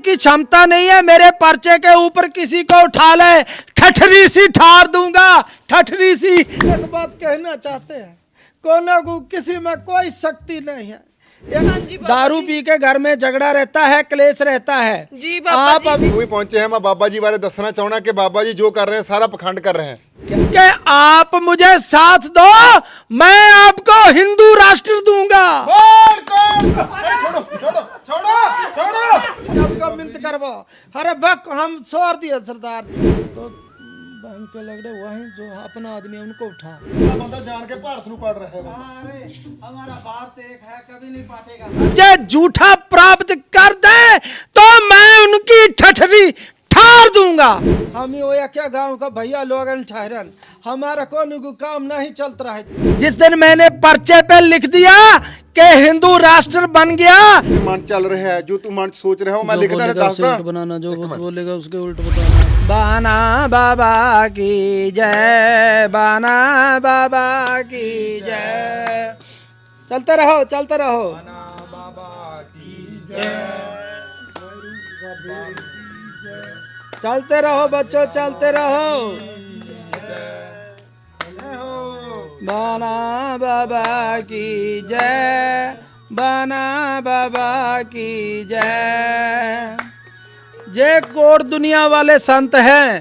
की क्षमता नहीं है मेरे पर्चे के ऊपर किसी को उठा ले, ठठरी सी ठार दूंगा, ठठरी सी। एक बात कहना चाहते हैं, कोना को किसी में कोई शक्ति नहीं है। दारू पी के घर में झगड़ा रहता है, क्लेश रहता है। जी बाबा आप जी। अभी भी पहुंचे हैं। मैं बाबा जी बारे दसना चाहूंगा कि बाबा जी जो कर रहे हैं सारा पखंड कर रहे हैं। कि आप मुझे साथ दो, मैं आपको हिंदू राष्ट्र दूंगा। आपका मिन्नत करवा, अरे बक हम छोड़ दिए सरदार जी। तो बहन के लग रहे वही जो अपना आदमी उनको उठा। बंदा जान के भारत नु पढ़ रहे हैं। अरे हमारा भारत एक है, कभी नहीं पाटेगा। मुझे झूठा प्राप्त कर दे तो मैं उनकी ठठरी ठार दूंगा। हम ही होया क्या गांव का भैया लोग ठहरन, हमारा कोई काम नहीं चलता रहा। जिस दिन मैंने पर्चे पे लिख दिया कि हिंदू राष्ट्र बन गया, मन चल रहे हैं, जो तू मन सोच रहे हो मैं लिख रहा दसदा बनाना, जो बोलेगा उसके उल्ट बताना। बाना बाबा की जय, बाना बाबा की जय। चलते रहो, चलते रहो। चलते रहो बच्चों, चलते रहो। बाना बाबा की जय, बाना बाबा की जय। जे कोट दुनिया वाले संत हैं,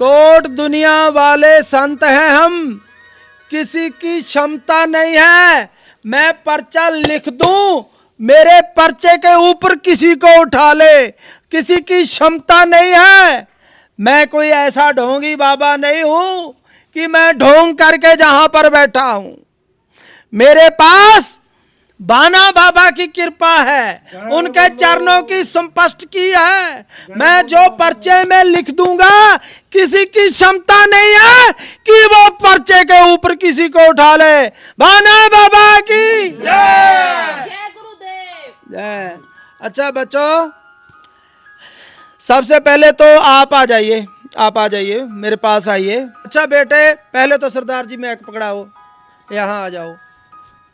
कोट दुनिया वाले संत हैं हम। किसी की क्षमता नहीं है मैं पर्चा लिख दूं, मेरे पर्चे के ऊपर किसी को उठा ले, किसी की क्षमता नहीं है। मैं कोई ऐसा ढोंगी बाबा नहीं हूं कि मैं ढोंग करके जहां पर बैठा हूं। मेरे पास बाना बाबा की कृपा है, उनके चरणों की संपष्ट की है। मैं जो पर्चे में लिख दूंगा, किसी की क्षमता नहीं है कि वो पर्चे के ऊपर किसी को उठा ले। बाना बाबा की जय, जय गुरुदेव जय। अच्छा बच्चों, सबसे पहले तो आप आ जाइए, आप आ जाइए, मेरे पास आइए। अच्छा बेटे, पहले तो सरदार जी में एक पकड़ाओ, यहाँ आ जाओ।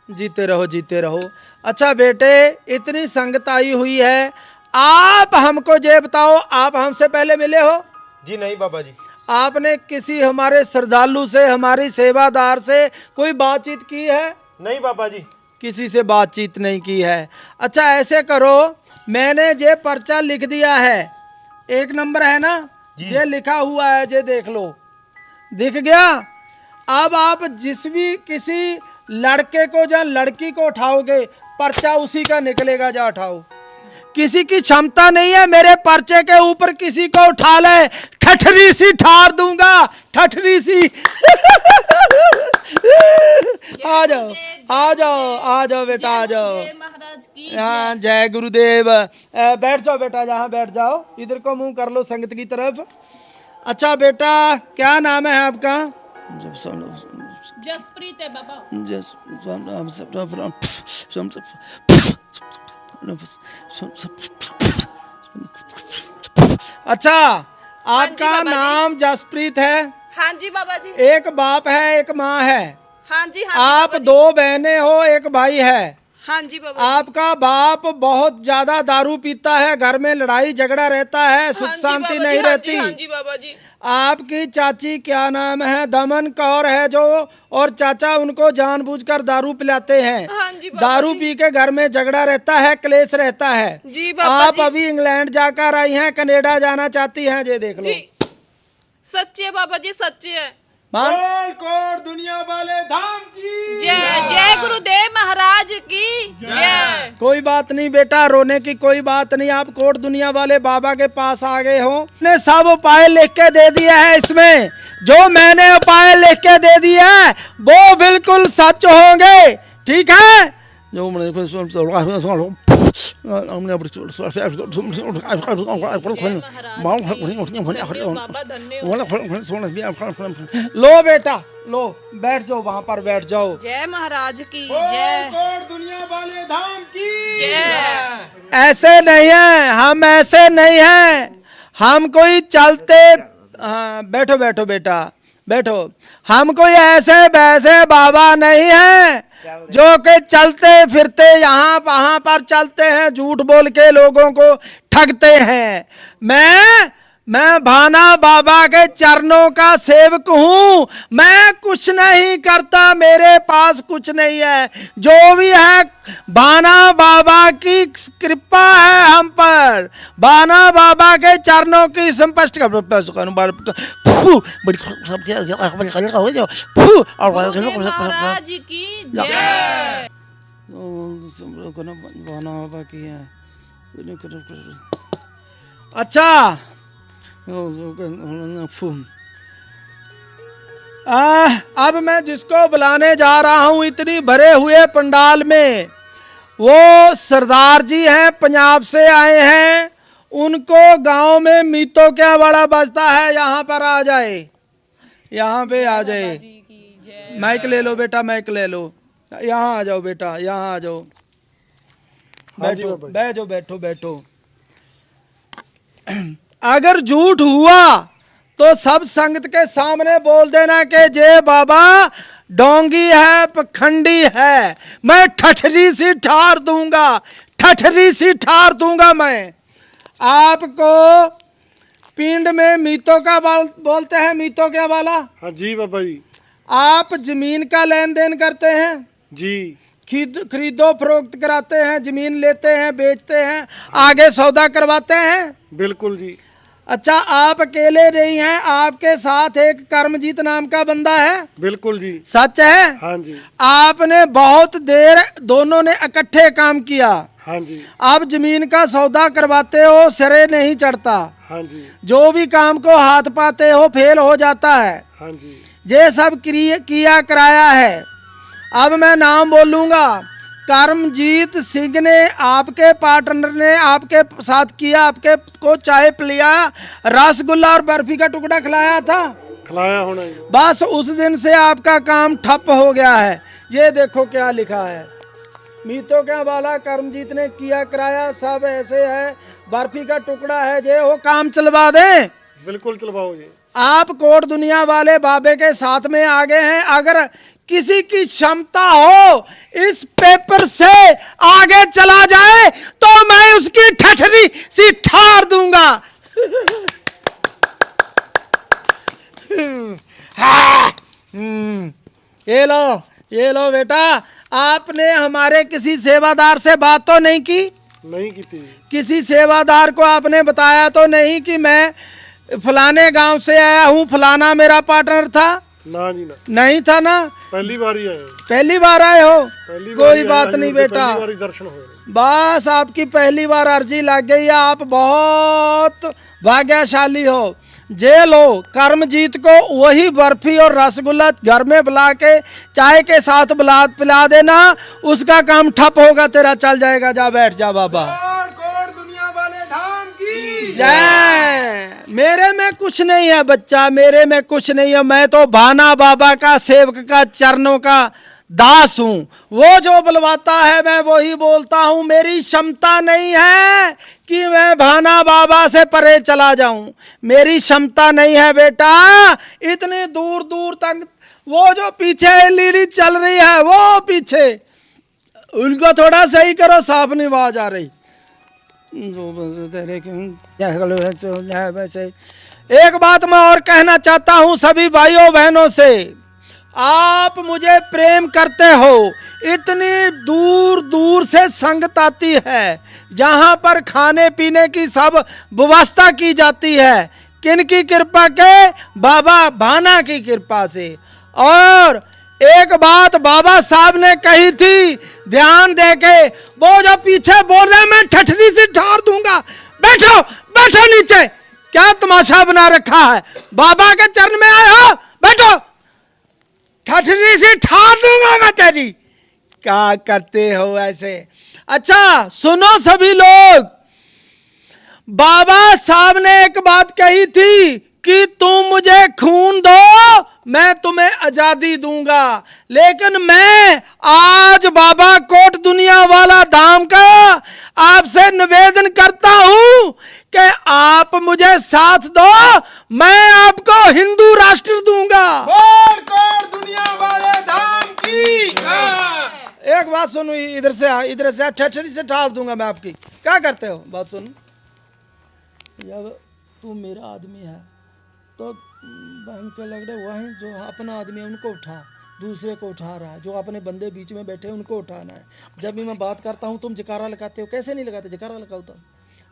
जीते रहो, जीते रहो। अच्छा बेटे, इतनी संगत आई हुई है, आप हमको ये बताओ, आप हमसे पहले मिले हो? जी नहीं बाबा जी। आपने किसी हमारे श्रद्धालु से, हमारी सेवादार से कोई बातचीत की है? नहीं बाबा जी। किसी से बातचीत नहीं की है। अच्छा ऐसे करो, मैंने ये पर्चा लिख दिया है, 1 नंबर है ना, ये लिखा हुआ है, ये देख लो, दिख गया। अब आप जिस भी किसी लड़के को या लड़की को उठाओगे, पर्चा उसी का निकलेगा, जा उठाओ। किसी की क्षमता नहीं है मेरे पर्चे के ऊपर किसी को उठा ले, ठठरी सी ठार दूंगा, ठठरी सी। आ जाओ, आ जाओ, आ जाओ बेटा, आ जाओ। महाराज की हाँ, जय गुरुदेव। बैठ जाओ बेटा, जहाँ बैठ जाओ, इधर को मुंह कर लो संगत की तरफ। अच्छा बेटा, क्या नाम है आपका? जसप्रीत है बाबा। अच्छा, आपका बाबा जी। नाम जसप्रीत है? हाँ जी बाबा जी। एक बाप है, एक माँ है। हाँ जी, हाँ जी आप बाबा जी। 2 बहनें हो, एक भाई है। हाँ जी बाबा जी। आपका बाप बहुत ज्यादा दारू पीता है, घर में लड़ाई झगड़ा रहता है, सुख हाँ जी शांति बाबा नहीं जी, हाँ रहती। जी, हाँ जी बाबा जी। आपकी चाची क्या नाम है? दमन कौर है जो, और चाचा उनको जानबूझकर दारू पिलाते हैं। हाँ जी बाबा दारू जी। पी के घर में झगड़ा रहता है, क्लेश रहता है। जी बाबा आप जी। अभी इंग्लैंड जाकर आई हैं, कनाडा जाना चाहती हैं, ये देख लो। जी सच्चे है बाबा जी, सच्चे है। मान कोट दुनिया वाले धाम की जय, जय गुरुदेव महाराज की जय। कोई बात नहीं बेटा, रोने की कोई बात नहीं। आप कोट दुनिया वाले बाबा के पास आ गए हो, ने सब उपाय लिख के दे दिए हैं। इसमें जो मैंने उपाय लिख के दे दिए हैं वो बिल्कुल सच होंगे, ठीक है? जो लो बेटा, लो, बैठ जाओ, वहां पर बैठ जाओ। जय महाराज की जय, कोट दुनिया वाले धाम की जय। ऐसे नहीं है हम, ऐसे नहीं है हम कोई चलते। हाँ बैठो बैठो बेटा, बैठो। हम कोई ऐसे वैसे बाबा नहीं है, जो कि चलते फिरते यहाँ वहां पर चलते हैं, झूठ बोल के लोगों को ठगते हैं। मैं भाना बाबा के चरणों का सेवक हूँ। मैं कुछ नहीं करता, मेरे पास कुछ नहीं है। जो भी है भाना बाबा की कृपा है हम पर। भाना बाबा के चरणों की संपष्ट महाराज की जय। भाना बाबा की है। अच्छा, अब मैं जिसको बुलाने जा रहा हूं इतनी भरे हुए पंडाल में, वो सरदार जी हैं, पंजाब से आए हैं। उनको गांव में मीतो क्या बड़ा बजता है, यहाँ पर आ जाए, यहाँ पे आ जाए। माइक ले लो बेटा, माइक ले लो, यहाँ आ जाओ बेटा, यहाँ आ जाओ, बैठो बैठो बैठो बैठो। अगर झूठ हुआ तो सब संगत के सामने बोल देना कि जय बाबा डोंगी है, पखंडी है। मैं ठठरी सी ठार दूंगा, ठठरी सी ठार दूंगा। मैं आपको पिंड में मीतो का बोलते हैं, मीतो क्या वाला? हाँ जी बाबा जी। आप जमीन का लेन देन करते हैं जी, खरीदो फरोख्त कराते हैं, जमीन लेते हैं, बेचते हैं, आगे सौदा करवाते हैं। बिल्कुल जी। अच्छा, आप अकेले नहीं हैं, आपके साथ एक कर्मजीत नाम का बंदा है? बिल्कुल जी। सच है? हाँ जी। आपने बहुत देर दोनों ने इकट्ठे काम किया। हाँ जी। आप जमीन का सौदा करवाते हो, सिरे नहीं चढ़ता। हाँ जी। जो भी काम को हाथ पाते हो फेल हो जाता है। हाँ जी। ये सब किया कराया है। अब मैं नाम बोलूंगा। कर्मजीत सिंह ने, आपके पार्टनर ने आपके साथ किया, आपके को चाय पिलाया, रसगुल्ला और बर्फी का टुकड़ा खिलाया था, खिलाया होना ही। बस उस दिन से आपका काम ठप हो गया है। ये देखो क्या लिखा है, मीतो क्या वाला कर्मजीत ने किया कराया, सब ऐसे है, बर्फी का टुकड़ा है। ये हो काम चलवा दें। बिल्कुल चलवाओ जी। आप कोट दुनिया वाले बाबे के साथ में आ गए हैं। अगर किसी की क्षमता हो इस पेपर से आगे चला जाए तो मैं उसकी ठठरी सी ठार दूंगा। ये लो बेटा, आपने हमारे किसी सेवादार से बात तो नहीं की? नहीं की थी। किसी सेवादार को आपने बताया तो नहीं कि मैं फलाने गांव से आया हूँ, फलाना मेरा पार्टनर था? ना जी ना। नहीं था ना? पहली बार ही आए। पहली बार आए हो? कोई बात नहीं बेटा, पहली बार ही दर्शन हुए। बस आपकी पहली बार अर्जी लग गई है, आप बहुत भाग्यशाली हो। जे लो, कर्मजीत को वही बर्फी और रसगुल्ला घर में बुला के चाय के साथ पिला देना, उसका काम ठप होगा, तेरा चल जाएगा। जा बैठ जा बाबा। कोट दुनिया वाले धाम की जय। मेरे में कुछ नहीं है बच्चा, मेरे में कुछ नहीं है। मैं तो भाना बाबा का सेवक का चरणों का दास हूँ। वो जो बुलवाता है मैं वही बोलता हूँ। मेरी क्षमता नहीं है कि मैं भाना बाबा से परे चला जाऊं, मेरी क्षमता नहीं है बेटा। इतनी दूर दूर तक वो जो पीछे एलईडी चल रही है, वो पीछे उनको थोड़ा सही करो, साफ नहीं आवाज आ रही। वैसे एक बात मैं और कहना चाहता हूं सभी भाइयों बहनों से, आप मुझे प्रेम करते हो, इतनी दूर दूर से संगत आती है जहां पर खाने पीने की सब व्यवस्था की जाती है। किन की कृपा के? बाबा भाना की कृपा से। और एक बात बाबा साहब ने कही थी, ध्यान देके, वो जो पीछे बोल रहे मैं ठठरी से ठार दूंगा। बैठो बैठो नीचे, क्या तमाशा बना रखा है? बाबा के चरण में आए हो, बैठो, ठठरी से ठार दूंगा मैं तेरी। क्या करते हो ऐसे? अच्छा सुनो सभी लोग, बाबा साहब ने एक बात कही थी कि तुम मुझे खून दो मैं तुम्हें आजादी दूंगा, लेकिन मैं आज बाबा कोट दुनिया वाला धाम का आपसे निवेदन करता हूं कि आप मुझे साथ दो, मैं आपको हिंदू राष्ट्र दूंगा। कोट दुनिया वाले धाम की एक बात सुनो, इधर से आ, इधर से आ, ठठरी से ठार दूंगा मैं आपकी। क्या करते हो? बात सुनो, जब तू मेरा आदमी है तो बैंक के लग रहे वहीं जो अपना आदमी है उनको उठा, दूसरे को उठा रहा है, जो अपने बंदे बीच में बैठे हैं उनको उठाना है। जब भी मैं बात करता हूँ तुम जकारा लगाते हो, कैसे नहीं लगाते? जकारा लगाता हूँ,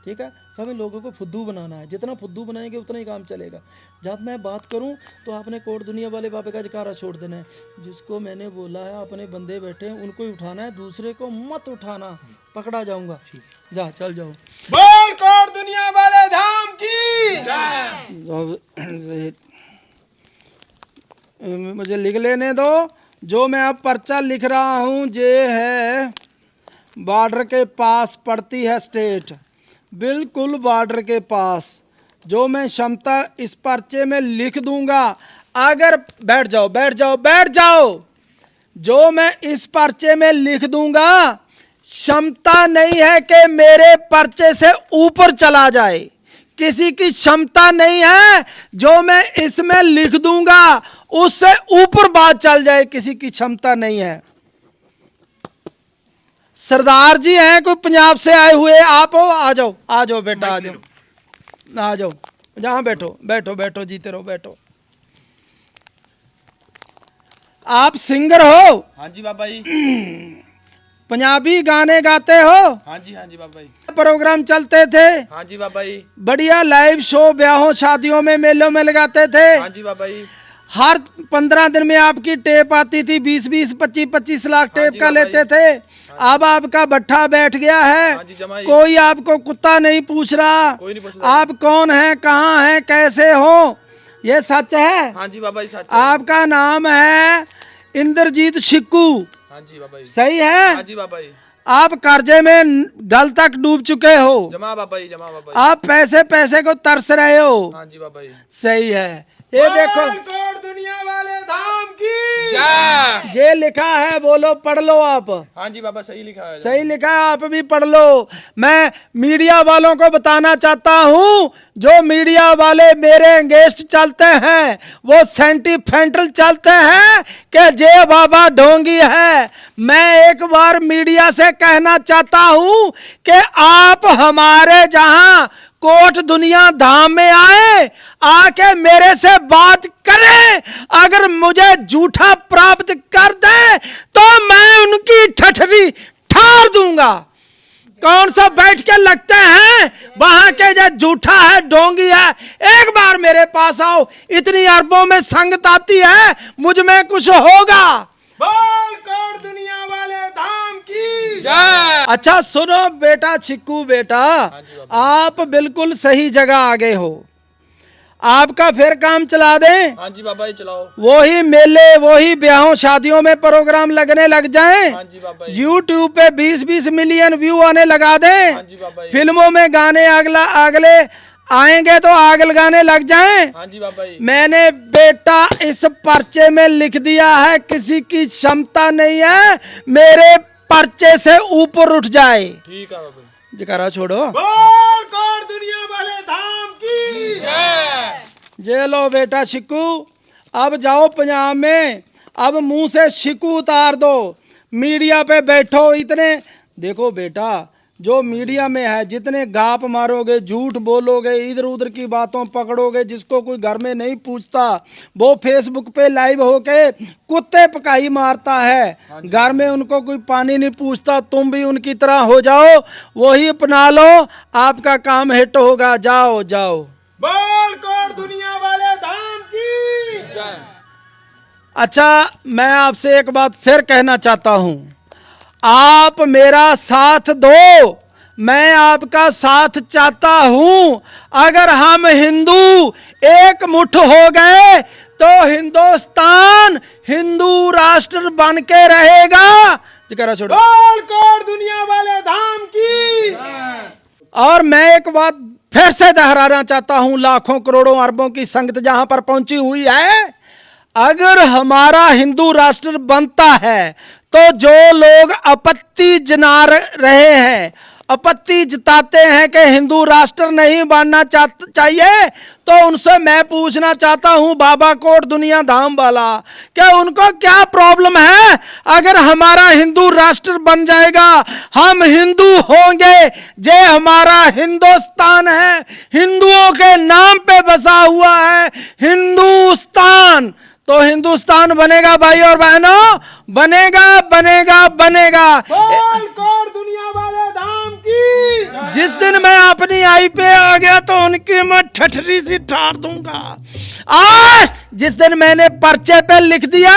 ठीक है। सभी लोगों को फुद्दू बनाना है, जितना फुद्दू बनाएंगे उतना ही काम चलेगा। जब मैं बात करूं तो आपने कोट दुनिया वाले बाबे का जकारा छोड़ देना है। जिसको मैंने बोला है अपने बंदे बैठे हैं उनको ही उठाना है, दूसरे को मत उठाना, पकड़ा जाऊंगा। जा चल जाओ। बोल कोट दुनिया वाले धाम की मुझे लिख लेने दो। जो मैं अब पर्चा लिख रहा हूँ ये है बॉर्डर के पास पड़ती है स्टेट, बिल्कुल बॉर्डर के पास। जो मैं क्षमता इस पर्चे में लिख दूंगा, अगर बैठ जाओ बैठ जाओ बैठ जाओ, जो मैं इस पर्चे में लिख दूंगा क्षमता नहीं है कि मेरे पर्चे से ऊपर चला जाए, किसी की क्षमता नहीं है जो मैं इसमें लिख दूंगा उससे ऊपर बात चल जाए, किसी की क्षमता नहीं है। सरदार जी हैं कोई पंजाब से आए हुए, आप हो? आ जाओ बेटा, आ जाओ, जहां बैठो बैठो बैठो, जीते रहो, बैठो। आप सिंगर हो? हाँ जी बाबा जी। पंजाबी गाने गाते हो? हाँ जी बाबा जी। प्रोग्राम चलते थे? हाँ जी बाबा जी। बढ़िया लाइव शो ब्याहों शादियों में मेलों में लगाते थे? हाँ जी बाबा जी। हर 15 दिन में आपकी टेप आती थी, 20-20, 25-25 लाख टेप का लेते थे। अब आपका भट्ठा बैठ गया है, कोई आपको कुत्ता नहीं पूछ रहा आप कौन हैं, कहाँ हैं, कैसे हो। ये सच है? हाँ जी बाबा जी सच है। आपका नाम है इंद्रजीत छिक्कू? हाँ जी बाबा जी। सही है? हाँ जी बाबा जी। आप कर्जे में गल तक डूब चुके हो, जमा बाबा जी, जमा बाबा जी। आप पैसे को तरस रहे हो। हाँ जी बाबा जी। सही है। ये देखो कोट दुनिया वाले धाम की जय। ये लिखा है, बोलो, पढ़ लो आप। हाँ जी बाबा सही लिखा है। सही लिखा है, आप भी पढ़ लो। मैं मीडिया वालों को बताना चाहता हूँ, जो मीडिया वाले मेरे अगेंस्ट चलते हैं वो सेंटिमेंटल चलते हैं कि जय बाबा ढोंगी है। मैं एक बार मीडिया से कहना चाहता हूँ कि आप हमारे जहाँ कोट दुनिया धाम में आके मेरे से बात करें, अगर मुझे झूठा प्राप्त कर दे तो मैं उनकी ठठरी ठार दूंगा। कौन सा बैठ के लगते हैं वहां के, जो झूठा है, ढोंगी है, एक बार मेरे पास आओ। इतनी अरबों में संगत आती है, मुझ में कुछ होगा। बोल कोट दुनिया वाले धाम की जय। अच्छा सुनो बेटा छिक्कू बेटा, आप बिल्कुल सही जगह आ गए हो। आपका फिर काम चला दें? हाँ जी बाबा जी चलाओ। वही मेले, वही ब्याहों शादियों में प्रोग्राम लगने लग जाएं। हाँ जी बाबा जी। यूट्यूब पे 20-20 मिलियन व्यू आने लगा दें। हाँ जी बाबा जी। फिल्मों में गाने अगले आएंगे तो आग लगाने लग जाएं। हाँ जी बाबा जी। मैंने बेटा इस पर्चे में लिख दिया है, किसी की क्षमता नहीं है मेरे पर्चे से ऊपर उठ जाए। ठीक है बाबा जी। जकारा छोड़ो। बोल कोट दुनिया वाले धाम की जय। जे लो बेटा शिकू, अब जाओ पंजाब में, अब मुंह से शिकू उतार दो, मीडिया पे बैठो। इतने देखो बेटा, जो मीडिया में है, जितने गाप मारोगे, झूठ बोलोगे, इधर उधर की बातों पकड़ोगे, जिसको कोई घर में नहीं पूछता वो फेसबुक पे लाइव होके कुत्ते पकाई मारता है, घर में उनको कोई पानी नहीं पूछता। तुम भी उनकी तरह हो जाओ, वही अपना लो, आपका काम हिट होगा। जाओ जाओ। बोल कोट दुनिया वाले धाम की जय। अच्छा, मैं आपसे एक बात फिर कहना चाहता हूं, आप मेरा साथ दो, मैं आपका साथ चाहता हूं। अगर हम हिंदू एक मुट्ठ हो गए तो हिंदुस्तान हिंदू राष्ट्र बन के रहेगा। जरा छोड़ो। बोल कोट दुनिया वाले धाम की और मैं एक बात फिर से दोहराना चाहता हूं, लाखों करोड़ों अरबों की संगत जहां पर पहुंची हुई है, अगर हमारा हिंदू राष्ट्र बनता है तो जो लोग आपत्ति जना रहे हैं, आपत्ति जताते हैं कि हिंदू राष्ट्र नहीं बनना चाहिए, तो उनसे मैं पूछना चाहता हूं बाबा कोट दुनिया धाम वाला, कि उनको क्या प्रॉब्लम है अगर हमारा हिंदू राष्ट्र बन जाएगा, हम हिंदू होंगे। जे हमारा हिंदुस्तान है, हिंदुओं के नाम पे बसा हुआ है हिंदुस्तान, तो हिंदुस्तान बनेगा भाई और बहनों, बनेगा बनेगा बनेगा। बोल कोट दुनिया वाले धाम की। जिस दिन मैं अपनी आई पे आ गया तो उनकी मैं ठठरी सी ठार दूंगा। आज जिस दिन मैंने पर्चे पे लिख दिया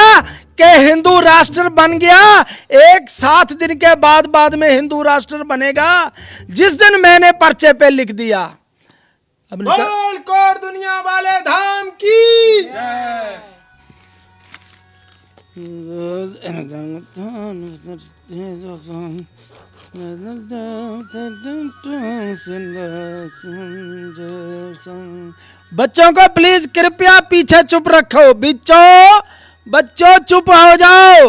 कि हिंदू राष्ट्र बन गया, एक 7 दिन के बाद में हिंदू राष्ट्र बनेगा, जिस दिन मैंने पर्चे पे लिख दिया। अब बोल कोट दुनिया वाले धाम की। बच्चों को प्लीज कृपया पीछे चुप रखो। बच्चों चुप हो जाओ।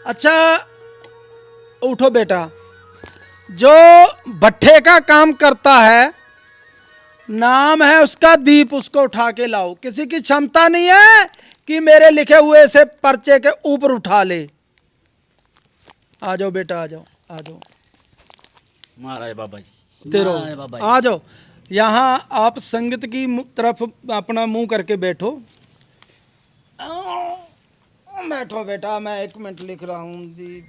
अच्छा उठो बेटा। जो भट्ठे का काम करता है, नाम है उसका दीप, उसको उठा के लाओ। किसी की क्षमता नहीं है कि मेरे लिखे हुए से पर्चे के ऊपर उठा ले। आ जाओ बेटा, आ जाओ आ जाओ। महाराज बाबा जी तेरो महाराज बाबा जी। आ जाओ। यहाँ आप संगत की तरफ अपना मुंह करके बैठो। बैठो बेटा, मैं 1 मिनट लिख रहा हूँ। दीप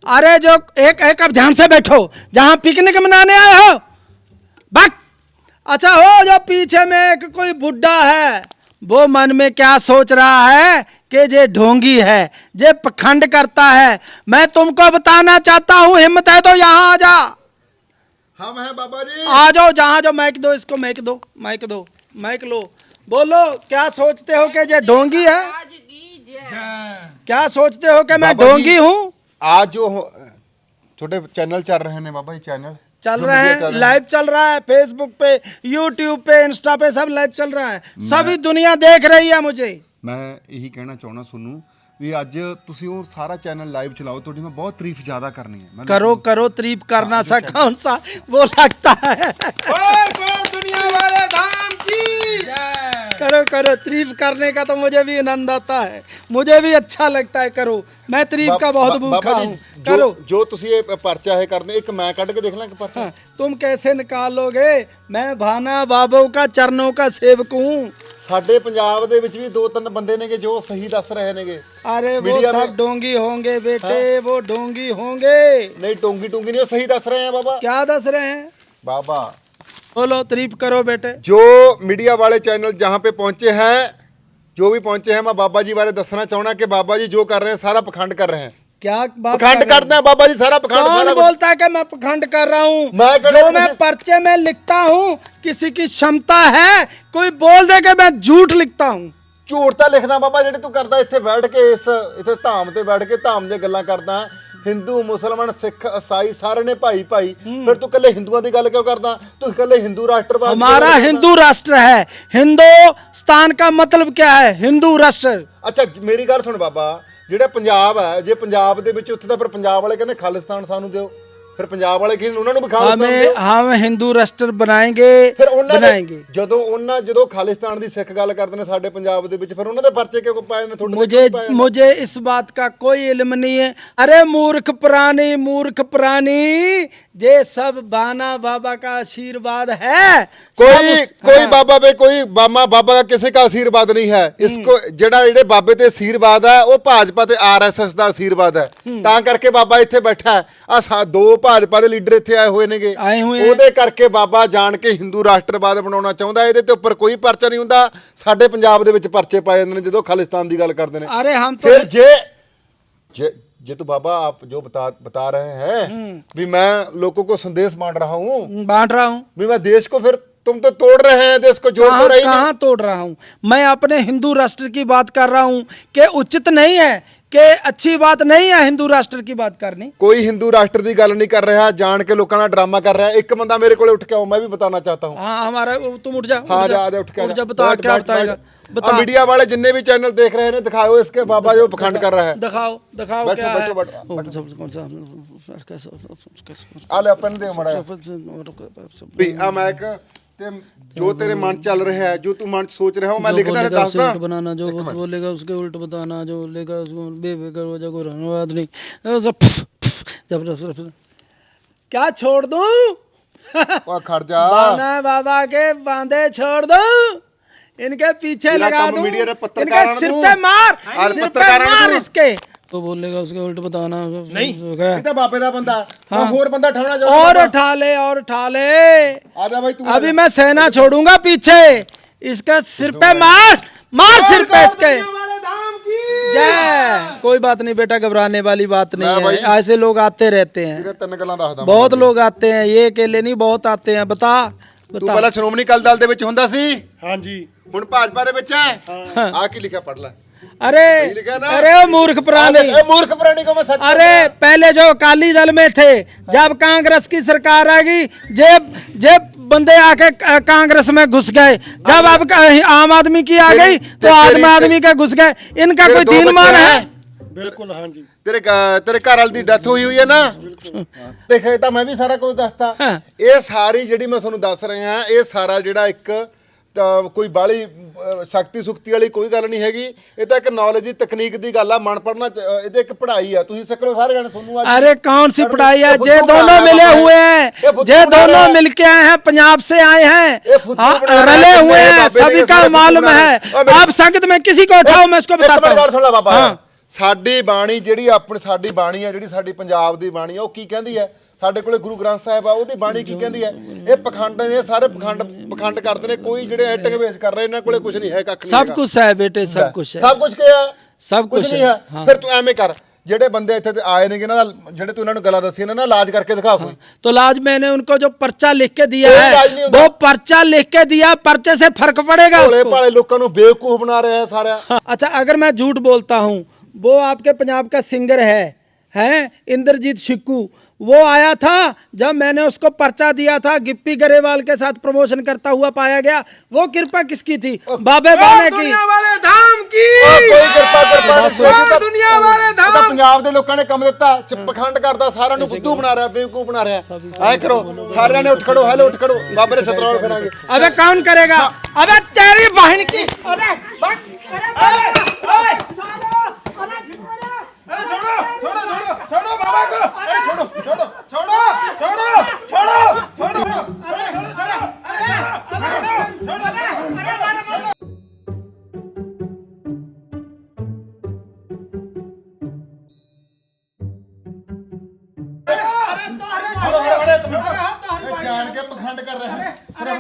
अरे जो एक अब ध्यान से बैठो, जहां पिकनिक मनाने आए हो बक। अच्छा हो जो पीछे में एक कोई बुड्ढा है, वो मन में क्या सोच रहा है कि जे ढोंगी है, जे पखंड करता है। मैं तुमको बताना चाहता हूं, हिम्मत है तो यहाँ आ जा। हम हैं बाबा जी। आ जाओ, जहां जो माइक दो, इसको माइक दो, माइक दो, माइक लो। बोलो क्या सोचते हो कि जे ढोंगी है? महाराज की जय। क्या सोचते हो कि मैं बाबा जी, ढोंगी हूँ? आज जो छोटे चैनल चल रहे हैं बाबा जी, चैनल चल जो रहे मीडिया हैं, चल लाइव चल रहा है, फेसबुक पे, यूट्यूब पे, इंस्टा पे, सब लाइव चल रहा है। सभी दुनिया देख रही है मुझे। मैं यही ਕਹਿਣਾ ਚਾਹੁੰਦਾ ਤੁਹਾਨੂੰ ਵੀ ਅੱਜ ਤੁਸੀਂ ਉਹ ਸਾਰਾ ਚੈਨਲ ਲਾਈਵ ਚਲਾਓ, ਤੁਹਾਡੀ ਮੈਂ ਬਹੁਤ ਤਾਰੀਫ ਜ਼ਿਆਦਾ ਕਰਨੀ ਹੈ। करो करो, तारीफ करना सा कौन सा वो लगता है। बोल कोट दुनिया वाले धाम की। करो करो, तारीफ करने का तो मुझे भी आनंद आता है, मुझे भी अच्छा लगता है। करो, मैं तारीफ का बहुत भूखा हूँ। करो। ਜੋ ਤੁਸੀਂ ਇਹ ਪਰਚਾ ਹੈ ਕਰਨੇ, ਇੱਕ ਮੈਂ ਕੱਢ ਕੇ ਦੇਖ ਲਾਂ ਇੱਕ ਪਰਚਾ। हाँ, तुम कैसे निकालोगे? मैं भाना बाबू का चरणों का सेवक हूँ। ਸਾਡੇ ਪੰਜਾਬ ਦੇ ਵਿੱਚ ਵੀ 2-3 ਬੰਦੇ ਨੇਗੇ ਜੋ ਸਹੀ ਦੱਸ ਰਹੇ ਨੇਗੇ। अरे वो मीडिया सब में- डोंगी होंगे बेटे, वो डोंगी होंगे। ਨਹੀਂ ਟੋਂਗੀ ਟੋਂਗੀ ਨਹੀਂ, ਉਹ ਸਹੀ ਦੱਸ ਰਹੇ ਆ ਬਾਬਾ। क्या दस रहे हैं? बाबा बोलो, तारीफ करो बेटे। जो मीडिया वाले चैनल जहाँ पे पहुंचे हैं, जो भी पहुंचे हैं, मैं बाबा जी बारे दसना चाहना कि बाबा जी जो कर रहे हैं सारा पखंड कर रहे हैं। क्या बात पखंड कर रहे करते हैं बाबा जी, सारा पखंड कौन सारा कुछ। बोलता है कि मैं पखंड कर रहा हूँ? मैं कह- जो मैं पर्चे में लिखता हूँ, किसी की क्षमता है कोई बोल दे कि मैं झूठ लिखता हूँ? ਝੂਠ ਤਾਂ ਲਿਖਦਾ ਬਾਬਾ, ਜਿਹੜੇ ਤੂੰ ਕਰਦਾ ਇੱਥੇ ਬੈਠ ਕੇ ਇੱਥੇ ਧਾਮ ਤੇ ਬੈਠ ਕੇ ਧਾਮ ਦੀਆਂ ਗੱਲਾਂ ਕਰਦਾ। ਹਿੰਦੂ ਮੁਸਲਮਾਨ ਸਿੱਖ ਈਸਾਈ ਸਾਰੇ ਨੇ ਭਾਈ ਭਾਈ, ਫਿਰ ਤੂੰ ਇਕੱਲੇ ਹਿੰਦੂਆਂ ਦੀ ਗੱਲ ਕਿਉਂ ਕਰਦਾ? ਤੂੰ ਇਕੱਲੇ ਹਿੰਦੂ ਰਾਸ਼ਟਰਵਾਦ ਦੀ हमारा ਗੱਲ करदा। हिंदू राष्ट्र है। हिंदुस्तान का मतलब क्या है? हिंदू राष्ट्र। ਅੱਛਾ ਮੇਰੀ ਗੱਲ ਸੁਣ ਬਾਬਾ, ਜਿਹੜਾ ਪੰਜਾਬ ਹੈ, ਜੇ ਪੰਜਾਬ ਦੇ ਵਿੱਚ ਉੱਥੇ ਤਾਂ ਫਿਰ ਪੰਜਾਬ ਵਾਲੇ ਕਹਿੰਦੇ ਖਾਲਿਸਤਾਨ ਸਾਨੂੰ ਦਿਓ, ਫਿਰ ਪੰਜਾਬ ਵਾਲੇ ਕੀ ਉਹਨਾਂ ਨੂੰ ਵੀ ਖਾਲਿਸਤਾਨ हमें ਦਿਓ। हम हिंदू राष्ट्र बनाएंगे, ਫਿਰ ਉਹਨਾਂ बनाएंगे। ਜਦੋਂ ਖਾਲਿਸਤਾਨ ਦੀ ਸਿੱਖ ਗੱਲ ਕਰਦੇ ਨੇ ਸਾਡੇ ਪੰਜਾਬ ਦੇ ਵਿੱਚ, ਫਿਰ ਉਹਨਾਂ ਦੇ ਪਰਚੇ ਕਿਉਂ ਪਾਏ ਨੇ? ਤੁਹਾਡੇ मुझे मुझे इस बात का कोई इल्म नहीं है। अरे मूर्ख प्राणी, मूर्ख प्राणी, ये सब बाना बाबा का आशीर्वाद है। कोई बाबा पे कोई बाबा का किसी का आशीर्वाद नहीं है। इसको ਜਿਹੜੇ ਬਾਬੇ ਤੇ ਆਸ਼ੀਰਵਾਦ ਹੈ ਉਹ ਭਾਜਪਾ ਤੇ ਆਰਐਸਐਸ ਦਾ ਆਸ਼ੀਰਵਾਦ ਹੈ, ਤਾਂ ਕਰਕੇ ਬਾਬਾ ਇੱਥੇ ਬੈਠਾ ਹੈ। ਆ 2 ਭਾਜਪਾ ਦੇ ਲੀਡਰ ਇੱਥੇ ਆਏ ਹੋਏ ਨੇਗੇ, ਆਏ ਹੋਏ ਹੈ। ਉਹਦੇ ਕਰਕੇ ਬਾਬਾ ਜਾਣ ਕੇ ਹਿੰਦੂ ਰਾਸ਼ਟਰਵਾਦ ਬਣਾਉਣਾ ਚਾਹੁੰਦਾ। ਇਹਦੇ ਤੇ ਉੱਪਰ ਕੋਈ ਪਰਚਾ ਨਹੀਂ ਹੁੰਦਾ। ਸਾਡੇ ਪੰਜਾਬ ਦੇ ਵਿੱਚ ਪਰਚੇ ਪਾਏ ਜਾਂਦੇ ਨੇ ਜਦੋਂ ਖਾਲਿਸਤਾਨ ਦੀ ਗੱਲ ਕਰਦੇ ਨੇ। अरे हम तो फिर जे तो बाबा आप जो बता रहे हैं भी मैं लोगों को संदेश बांट रहा हूँ, बांट रहा हूँ। भी मैं देश को, फिर तुम तो तोड़ रहे हैं देश को, जोड़ तो रही नहीं। कहाँ तोड़ रहा हूँ? मैं अपने हिंदू राष्ट्र की बात कर रहा हूँ कि उचित नहीं है कि अच्छी बात नहीं है हिंदू राष्ट्र की बात करनी। कोई हिंदू राष्ट्र की गल नहीं कर रहा, जान के लोगों का ड्रामा कर रहा है। एक बंदा मेरे को उठ के आओ, मैं भी बताना चाहता हूँ। हाँ हमारा तुम उठ जा, हाँ जा उठ के उठ जा, बता क्या होता है, बता। मीडिया वाले जितने भी चैनल देख रहे हैं दिखाओ इसके बाबा जो पखंड कर रहा है। दिखाओ दिखाओ बैठो, क्या बैठो, है। बैठो, कौन सा आ ले अपन दे मड़ा भी आ मैक ते जो तेरे मन चल रहा है, जो तू मन सोच रहा हो, मैं लिखदा है दसदा। उल्ट बनाना, जो बोलेगा उसके उल्ट बताना, जो बोलेगा उसको बेफिक्र हो जा, कोई धन्यवाद नहीं। जबरदस्त क्या छोड़ दूं? ओ खड़ जा, बाना बाबा के बांधे छोड़ दूं, इनके पीछे लगा दूं, इनके सिर पे मार, सिर पे मार इसके। तो बोलेगा उसके उल्ट बताना नहीं, इधर बाबे दा बंदा मैं होर बंदा ठवना जो और उठा ले, और उठा ले। आजा भाई तू, अभी मैं सेना छोड़ूंगा पीछे, इसका सिर पे मार, मार सिर पे इसके। वाले धाम की जय। कोई बात नहीं बेटा, घबराने वाली बात नहीं है, ऐसे लोग आते रहते हैं, तेरे तीन गल्लां दसदा। बहुत लोग आते हैं, ये अकेले नहीं, बहुत आते हैं। बता ਤੂੰ ਪਹਿਲਾਂ ਸ਼੍ਰੋਮਣੀ ਅਕਾਲੀ ਦਲ ਦੇ ਵਿੱਚ ਹੁੰਦਾ ਸੀ, ਹਾਂਜੀ ਹੁਣ ਭਾਜਪਾ ਦੇ ਵਿੱਚ ਹੈ। ਆ ਕੀ ਲਿਖਿਆ ਪੜ ਲੈ। अरे अरे ओ मूर्ख प्राणी, ए मूर्ख प्राणी को मैं सच अरे पहले जो अकाली दल में थे, जब कांग्रेस की सरकार आएगी, जब बंदे आके कांग्रेस में घुस गए, जब अब आम आदमी की आ गई तो आदमी का घुस गए। इनका कोई दीन मान है? ਬਿਲਕੁਲ ਹਾਂਜੀ। ਤੇਰੇ ਘਰ ਵਾਲੀ ਦੀ ਡੈਥ ਹੋਈ ਹੋਈ ਹੈ ਨਾ, ਦੇਖੇ ਤਾਂ ਮੈਂ ਵੀ ਸਾਰਾ ਕੁਝ ਦੱਸਤਾ। ਇਹ ਸਾਰੀ ਜਿਹੜੀ ਮੈਂ ਤੁਹਾਨੂੰ ਦੱਸ ਰਿਹਾ, ਇਹ ਸਾਰਾ ਜਿਹੜਾ ਇੱਕ ਕੋਈ ਬਾਲੀ ਸ਼ਕਤੀ ਸੁਖਤੀ ਵਾਲੀ ਕੋਈ ਗੱਲ ਨਹੀਂ ਹੈਗੀ। ਇਹ ਤਾਂ ਇੱਕ ਨੌਲੇਜ ਦੀ ਤਕਨੀਕ ਦੀ ਗੱਲ ਆ, ਮਨ ਪੜਨਾ ਇਹਦੇ ਇੱਕ ਪੜ੍ਹਾਈ ਆ। ਤੁਸੀਂ ਸਿੱਖ ਲਓ ਸਾਰੇ ਜਾਣੇ ਤੁਹਾਨੂੰ। अरे कौन सी पढ़ाई है? जे दोनों मिले हुए हैं, जे दोनों मिलके आए हैं, पंजाब से आए हैं, रले हुए हैं, सभी का मालूम है। आप संगत में किसी को उठाओ, मैं इसको बताता हूँ। ਸੁਣ ਲੈ ਬਾਬਾ, ਸਾਡੀ ਬਾਣੀ ਜਿਹੜੀ ਆਪਣੀ ਸਾਡੀ ਬਾਣੀ ਆ, ਜਿਹੜੀ ਸਾਡੀ ਪੰਜਾਬ ਦੀ ਬਾਣੀ ਆ, ਉਹ ਕੀ ਕਹਿੰਦੀ ਹੈ? ਸਾਡੇ ਕੋਲੇ ਗੁਰੂ ਗ੍ਰੰਥ ਸਾਹਿਬ ਆ, ਉਹਦੀ ਬਾਣੀ ਕੀ ਕਹਿੰਦੀ ਹੈ? ਇਹ ਪਖੰਡ ਨੇ, ਸਾਰੇ ਪਖੰਡ ਕਰਦੇ ਨੇ। ਕੋਈ ਜਿਹੜੇ ਐਟਿੰਗ ਵੇਚ ਕਰ ਰਹੇ, ਇਹਨਾਂ ਕੋਲੇ ਕੁਝ ਨਹੀਂ ਹੈ, ਕੱਖ ਨਹੀਂ सब कुछ है बेटे, सब कुछ है, ਸਭ ਕੁਝ ਕਿਹਾ, सब ਕੁਝ कुछ ਨਹੀਂ है। ਹੈ। ਫਿਰ ਤੂੰ ਐਵੇਂ ਕਰ, ਜਿਹੜੇ ਬੰਦੇ ਇੱਥੇ ਤੇ ਆਏ ਨੇ, ਇਹਨਾਂ ਦਾ ਜਿਹੜੇ ਤੂੰ ਇਹਨਾਂ ਨੂੰ ਗੱਲਾਂ ਦੱਸੀਆਂ ਨਾ, इलाज करके दिखा कोई। तो लाज मैंने उनको जो पर्चा लिख के दिया कोई है, इलाज नहीं होगा। वो पर्चा लिख के दिया, पर्चे से फर्क पड़ेगा भोले उसको। भाले लोगों को बेवकूफ बना रहे हैं सारा। अच्छा, अगर मैं झूठ बोलता हूँ, वो आपके पंजाब का सिंगर है इंद्रजीत शिक्कू, वो आया था जब मैंने उसको पर्चा दिया था, गिप्पी गरेवाल के साथ प्रमोशन करता हुआ पाया गया। वो कृपा किसकी थी? बाबे बाने की। दुनिया वाले धाम की ਕੋਈ ਕਿਰਪਾ ਨਹੀਂ, दुनिया वाले धाम। ਤਾਂ ਪੰਜਾਬ ਦੇ ਲੋਕਾਂ ਨੇ ਕੰਮ ਦਿੱਤਾ, ਪਖੰਡ ਕਰਦਾ, ਸਾਰਿਆਂ ਨੂੰ ਬੁੱਧੂ ਬਣਾ ਰਿਹਾ, ਬੇਵਕੂਫ ਬਣਾ ਰਿਹਾ। ਐ ਕਰੋ, ਸਾਰਿਆਂ ਨੇ ਉੱਠ ਖੜੋ, ਹੈਲੋ ਉੱਠ खड़ो, बाबे ने सतरावल करेंगे। अबे कौन करेगा? अबे तेरी बहन की। अरे छोड़ो छोड़ो छोड़ो छोड़ो बाबा को, अरे छोड़ो छोड़ो छोड़ो छोड़ो छोड़ो छोड़ो, अरे छोड़ो छोड़ो, अरे छोड़ो छोड़ो। ਜਾਣ ਕੇ ਪਖੰਡ ਕਰ ਰਿਹਾ ਹੈ। ਅਰੇ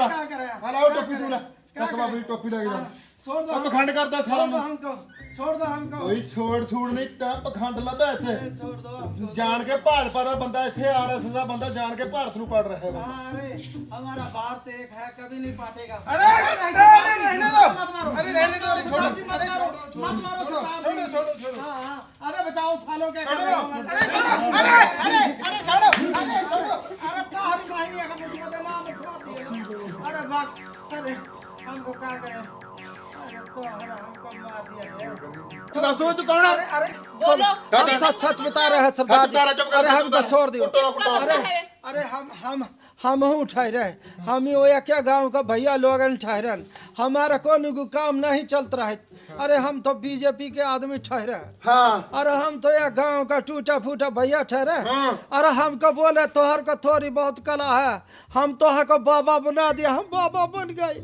ਹਲਾਓ ਟੋਪੀ ਤੂੰ ਲੈ, ਇੱਕ ਬਾਬੇ ਦੀ ਟੋਪੀ ਲੈ ਕੇ ਜਾ। छोड़ दो ਪਖੰਡ ਕਰਦਾ ਸਾਰਾ ਨੂੰ। हमको, छोड़ दो हमको, ਕੋਈ ਛੋੜ ਨਹੀਂ, ਤਾਂ ਪਖੰਡ ਲੱਭਿਆ ਇੱਥੇ। छोड़ दो। ਜਾਣ ਕੇ ਭਾਜਪਾ ਦਾ ਬੰਦਾ, ਇੱਥੇ ਆਰਐਸਐਸ ਦਾ ਬੰਦਾ ਜਾਣ ਕੇ ਭਾਰਤ ਨੂੰ ਪਾੜ ਰਿਹਾ ਹੈ। अरे हमारा भारत एक है, कभी नहीं पाटेगा। अरे रहने दो, अरे रहने दो, अरे छोड़ो, अरे छोड़ो, मत मारो, छोड़ो छोड़ो छोड़ो। हाँ हाँ, अरे बचाओ सालों के। अरे छोड़ो, अरे छोड़ो, अरे छोड़ो, अरे कहाँ भाई नहीं है, मुझे मत मारो। अरे बाप, अरे हमको क्या करें? अरे तो हमको मार दिया है। ਤੂੰ ਦੱਸੋ ਤੂੰ ਕੌਣ ਹੈ? अरे बोलो। सच सच बता रहे हैं सरदार जी। अरे हम तो छोड़ दियो। अरे अरे हम उठाए रहे, हम ही वो क्या गांव का भैया लोग उठाए रहे, हमारा कोई को काम नहीं चलता रहे। अरे हम तो बीजेपी के आदमी ठहरे। हाँ, अरे हम तो यह गांव का टूटा फूटा भैया ठहरे। अरे हमको बोले तोहर को थोड़ी बहुत कला है, हम तोहर को बाबा बना दिया, हम बाबा बन गए।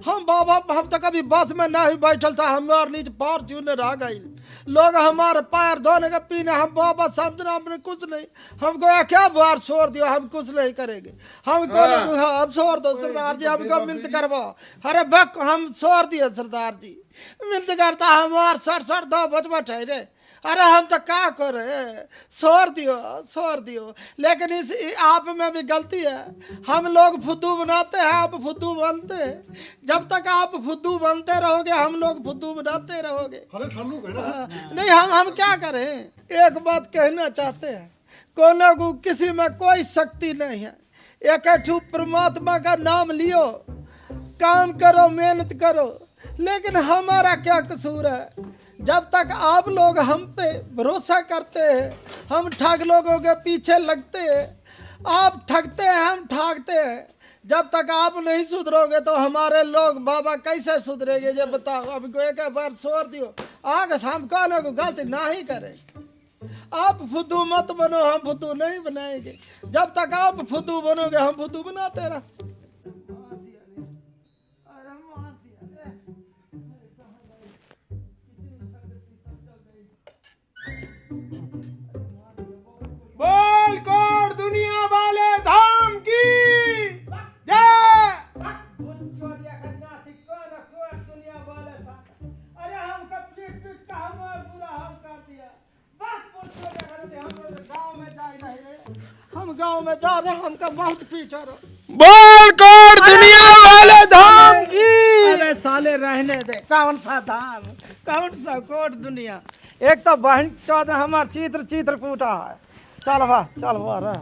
हम बाबा, हम तो कभी बस में नहीं बैठल था, हमारे नीचे फॉर्च्यूनर आ गई, लोग हमारे पैर धोने का पीने, हम बाबा समझना हमने कुछ नहीं। हमको क्या बार छोड़ दियो, हम कुछ नहीं करेंगे, हमको अब छोड़ दो सरदार जी, हमको मिलत करवा। अरे बक हम छोड़ दिए सरदार जी, मिलत करता हमारे 60 दो बचवा ठहरे। अरे हम तो क्या करे, छोड़ दियो। लेकिन इस आप में भी गलती है। हम लोग फुद्दू बनाते हैं, आप फुद्दू बनते हैं। जब तक आप फुद्दू बनते रहोगे हम लोग फुद्दू बनाते रहोगे। हले सानू कहना नहीं, हम क्या करें। एक बात कहना चाहते हैं, कोनो को किसी में कोई शक्ति नहीं है। एक ठू परमात्मा का नाम लियो, काम करो, मेहनत करो। लेकिन हमारा क्या कसूर है? जब तक आप लोग हम पे भरोसा करते हैं, हम ठग लोगों के पीछे लगते हैं। आप ठगते हैं, हम ठाकते हैं। जब तक आप नहीं सुधरोगे तो हमारे लोग बाबा कैसे सुधरेंगे ये बताओ। हमको एक बार छोड़ दियो, आगे हम कोनो को गलती नहीं करेंगे। आप फुद्दू मत बनो, हम फुद्दू नहीं बनाएंगे। जब तक आप फुद्दू बनोगे हम फुद्दू बनाते रह। बोल कोट दुनिया वाले धाम की जय। अरे हम कंप्लीट का हम पूरा हम कर दिया। हम गांव में जा रहे, हमका बहुत पीछा रहो। बोल कोट दुनिया वाले धाम की। अरे साले रहने दे, कौन सा धाम, कौन सा कोट दुनिया। एक तो बहन चौदह हमार चित्र कूटा है। चल वाह रहा।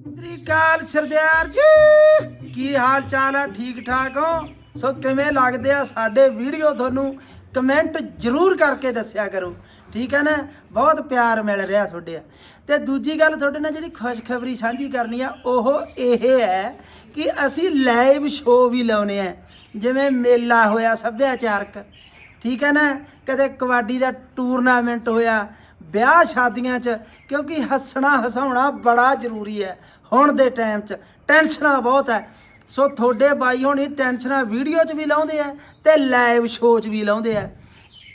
श्रीकाल सरदार जी, की हाल चाल है? ठीक ठाक हो? सो किवें लगदे आ साडे वीडियो? ਤੁਹਾਨੂੰ कमेंट जरूर करके दस्या करो, ठीक है ना। बहुत प्यार मिल रहा ਤੁਹਾਡੇ। ਤੇ ਦੂਜੀ ਗੱਲ ਤੁਹਾਡੇ ਨਾਲ ਜਿਹੜੀ ਖੁਸ਼ਖਬਰੀ ਸਾਂਝੀ ਕਰਨੀ ਆ ਉਹ ਇਹ ਹੈ ਕਿ ਅਸੀਂ ਲਾਈਵ ਸ਼ੋਅ ਵੀ ਲਾਉਨੇ ਆ। ਜਿਵੇਂ ਮੇਲਾ ਹੋਇਆ ਸੱਭਿਆਚਾਰਕ, ਠੀਕ ਹੈ ਨਾ, ਕਦੇ ਕਬੱਡੀ ਦਾ ਟੂਰਨਾਮੈਂਟ ਹੋਇਆ, ਵਿਆਹ ਸ਼ਾਦੀਆਂ 'ਚ, ਕਿਉਂਕਿ ਹੱਸਣਾ ਹਸਾਉਣਾ ਬੜਾ ਜ਼ਰੂਰੀ ਹੈ ਹੁਣ ਦੇ ਟਾਈਮ 'ਚ। ਟੈਨਸ਼ਨਾਂ ਬਹੁਤ ਹੈ। ਸੋ ਤੁਹਾਡੇ ਬਾਈ ਹੋਣੀ ਟੈਨਸ਼ਨਾਂ ਵੀਡੀਓ 'ਚ ਵੀ ਲਾਉਂਦੇ ਆ ਤੇ ਲਾਈਵ ਸ਼ੋਅ 'ਚ ਵੀ ਲਾਉਂਦੇ ਆ।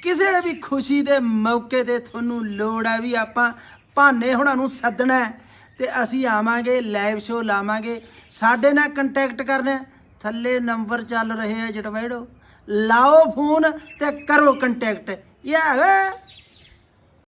ਕਿਸੇ ਵੀ ਖੁਸ਼ੀ ਦੇ ਮੌਕੇ ਤੇ ਤੁਹਾਨੂੰ ਲੋੜ ਹੈ ਵੀ ਆਪਾਂ ਭਾਨੇ ਹੁਣਾਂ ਨੂੰ ਸੱਦਣਾ ਤੇ ਅਸੀਂ ਆਵਾਂਗੇ, ਲਾਈਵ ਸ਼ੋਅ ਲਾਵਾਂਗੇ। ਸਾਡੇ ਨਾਲ ਕੰਟੈਕਟ ਕਰਨਾ, ਥੱਲੇ ਨੰਬਰ ਚੱਲ ਰਹੇ ਆ ਜਟਵੈੜੋ, ਲਾਓ ਫੋਨ ਤੇ ਕਰੋ ਕੰਟੈਕਟ। ਇਹ